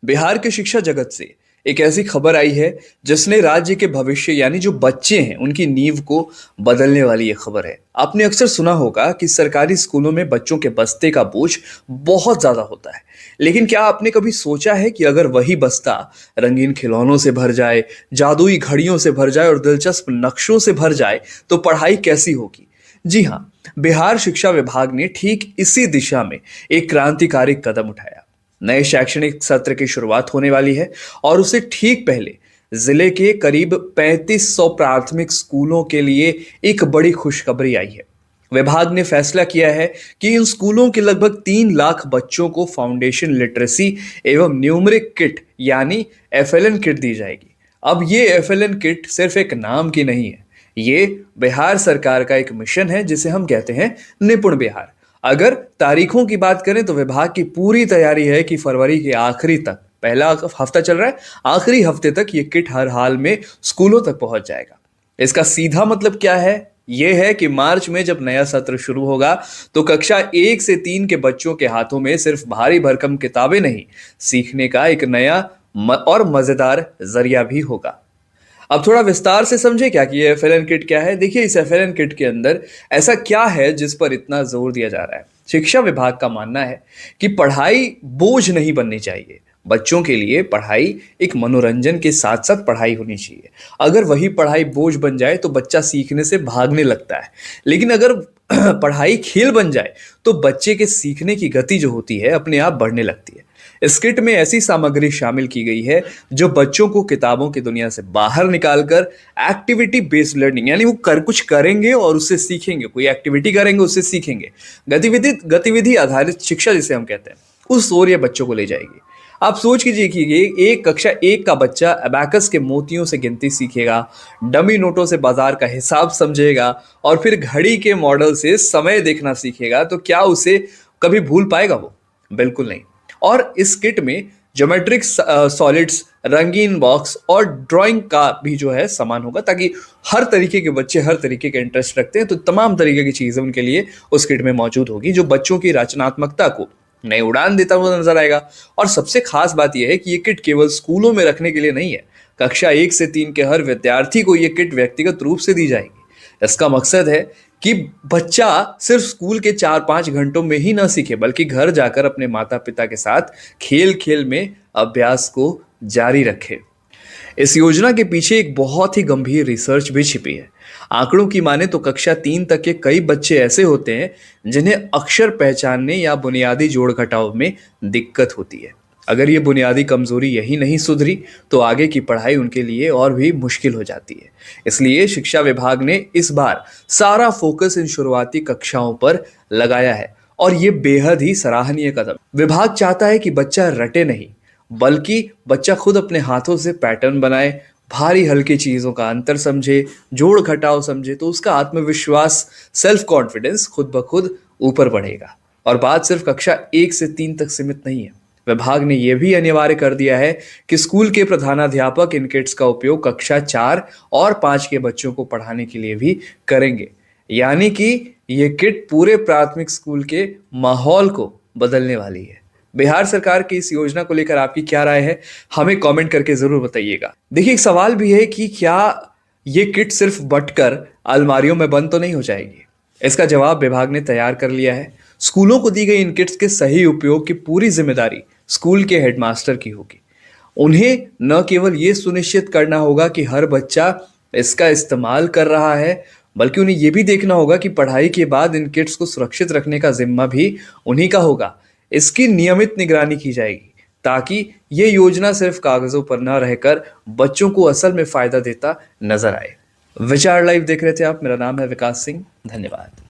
बिहार के शिक्षा जगत से एक ऐसी खबर आई है जिसने राज्य के भविष्य यानी जो बच्चे हैं उनकी नींव को बदलने वाली ये खबर है। आपने अक्सर सुना होगा कि सरकारी स्कूलों में बच्चों के बस्ते का बोझ बहुत ज्यादा होता है। लेकिन क्या आपने कभी सोचा है कि अगर वही बस्ता रंगीन खिलौनों से भर जाए, जादुई घड़ियों से भर जाए और दिलचस्प नक्शों से भर जाए तो पढ़ाई कैसी होगी? जी हाँ, बिहार शिक्षा विभाग ने ठीक इसी दिशा में एक क्रांतिकारी कदम उठाया। नए शैक्षणिक सत्र की शुरुआत होने वाली है और उससे ठीक पहले जिले के करीब 3500 प्राथमिक स्कूलों के लिए एक बड़ी खुशखबरी आई है। विभाग ने फैसला किया है कि इन स्कूलों के लगभग 3 लाख बच्चों को फाउंडेशन लिटरेसी एवं न्यूमरिक किट यानी एफएलएन किट दी जाएगी। अब ये एफएलएन किट सिर्फ एक नाम की नहीं है, ये बिहार सरकार का एक मिशन है जिसे हम कहते हैं निपुण बिहार। अगर तारीखों की बात करें तो विभाग की पूरी तैयारी है कि फरवरी के आखिरी तक, पहला हफ्ता चल रहा है, आखिरी हफ्ते तक ये किट हर हाल में स्कूलों तक पहुंच जाएगा। इसका सीधा मतलब क्या है? यह है कि मार्च में जब नया सत्र शुरू होगा तो कक्षा 1 से 3 के बच्चों के हाथों में सिर्फ भारी भरकम किताबें नहीं, सीखने का एक नया और मजेदार जरिया भी होगा। अब थोड़ा विस्तार से समझे क्या कि ये एफएलएन किट क्या है। देखिए, इस एफएलएन किट के अंदर ऐसा क्या है जिस पर इतना जोर दिया जा रहा है। शिक्षा विभाग का मानना है कि पढ़ाई बोझ नहीं बननी चाहिए। बच्चों के लिए पढ़ाई एक मनोरंजन के साथ साथ पढ़ाई होनी चाहिए। अगर वही पढ़ाई बोझ बन जाए तो बच्चा सीखने से भागने लगता है, लेकिन अगर पढ़ाई खेल बन जाए तो बच्चे के सीखने की गति जो होती है अपने आप बढ़ने लगती है। इस किट में ऐसी सामग्री शामिल की गई है जो बच्चों को किताबों की दुनिया से बाहर निकालकर एक्टिविटी बेस्ड लर्निंग यानी वो कुछ करेंगे और उससे सीखेंगे, कोई एक्टिविटी करेंगे उससे सीखेंगे, गतिविधि आधारित शिक्षा जिसे हम कहते हैं, उस ओर ये बच्चों को ले जाएगी। आप सोच कीजिए कि ये एक कक्षा 1 का बच्चा अबैकस के मोतियों से गिनती सीखेगा, डमी नोटों से बाजार का हिसाब समझेगा और फिर घड़ी के मॉडल से समय देखना सीखेगा, तो क्या उसे कभी भूल पाएगा वो? बिल्कुल नहीं। और इस किट में ज्योमेट्रिक सॉलिड्स, रंगीन बॉक्स और ड्राइंग का भी जो है सामान होगा, ताकि हर तरीके के बच्चे हर तरीके के इंटरेस्ट रखते हैं तो तमाम तरीके की चीजें उनके लिए उस किट में मौजूद होगी, जो बच्चों की रचनात्मकता को नई उड़ान देता हुआ नजर आएगा। और सबसे खास बात यह है कि ये किट केवल स्कूलों में रखने के लिए नहीं है। कक्षा 1 से 3 के हर विद्यार्थी को ये किट व्यक्तिगत रूप से दी जाएगी। इसका मकसद है कि बच्चा सिर्फ स्कूल के 4-5 घंटों में ही ना सीखे, बल्कि घर जाकर अपने माता पिता के साथ खेल खेल में अभ्यास को जारी रखे। इस योजना के पीछे एक बहुत ही गंभीर रिसर्च भी छिपी है। आंकड़ों की माने तो कक्षा 3 तक के कई बच्चे ऐसे होते हैं जिन्हें अक्षर पहचानने या बुनियादी जोड़ घटाव में दिक्कत होती है। अगर ये बुनियादी कमजोरी यही नहीं सुधरी तो आगे की पढ़ाई उनके लिए और भी मुश्किल हो जाती है। इसलिए शिक्षा विभाग ने इस बार सारा फोकस इन शुरुआती कक्षाओं पर लगाया है और ये बेहद ही सराहनीय कदम। विभाग चाहता है कि बच्चा रटे नहीं, बल्कि बच्चा खुद अपने हाथों से पैटर्न बनाए, भारी हल्की चीजों का अंतर समझे, जोड़ घटाव समझे, तो उसका आत्मविश्वास, सेल्फ कॉन्फिडेंस खुद ब खुद ऊपर बढ़ेगा। और बात सिर्फ कक्षा 1 से 3 तक सीमित नहीं है। विभाग ने यह भी अनिवार्य कर दिया है कि स्कूल के प्रधानाध्यापक इन किट्स का उपयोग कक्षा 4 और 5 के बच्चों को पढ़ाने के लिए भी करेंगे। यानी कि ये किट पूरे प्राथमिक स्कूल के माहौल को बदलने वाली है। बिहार सरकार की इस योजना को लेकर आपकी क्या राय है, हमें कमेंट करके जरूर बताइएगा। देखिए, एक सवाल भी है कि क्या ये किट सिर्फ बंटकर अलमारियों में बंद तो नहीं हो जाएगी? इसका जवाब विभाग ने तैयार कर लिया है। स्कूलों को दी गई इन किट्स के सही उपयोग की पूरी जिम्मेदारी स्कूल के हेडमास्टर की होगी। उन्हें न केवल ये सुनिश्चित करना होगा कि हर बच्चा इसका इस्तेमाल कर रहा है, बल्कि उन्हें यह भी देखना होगा कि पढ़ाई के बाद इन किट्स को सुरक्षित रखने का जिम्मा भी उन्हीं का होगा। इसकी नियमित निगरानी की जाएगी ताकि ये योजना सिर्फ कागजों पर न रहकर बच्चों को असल में फायदा देता नजर आए। विचार लाइव देख रहे थे आप। मेरा नाम है विकास सिंह। धन्यवाद।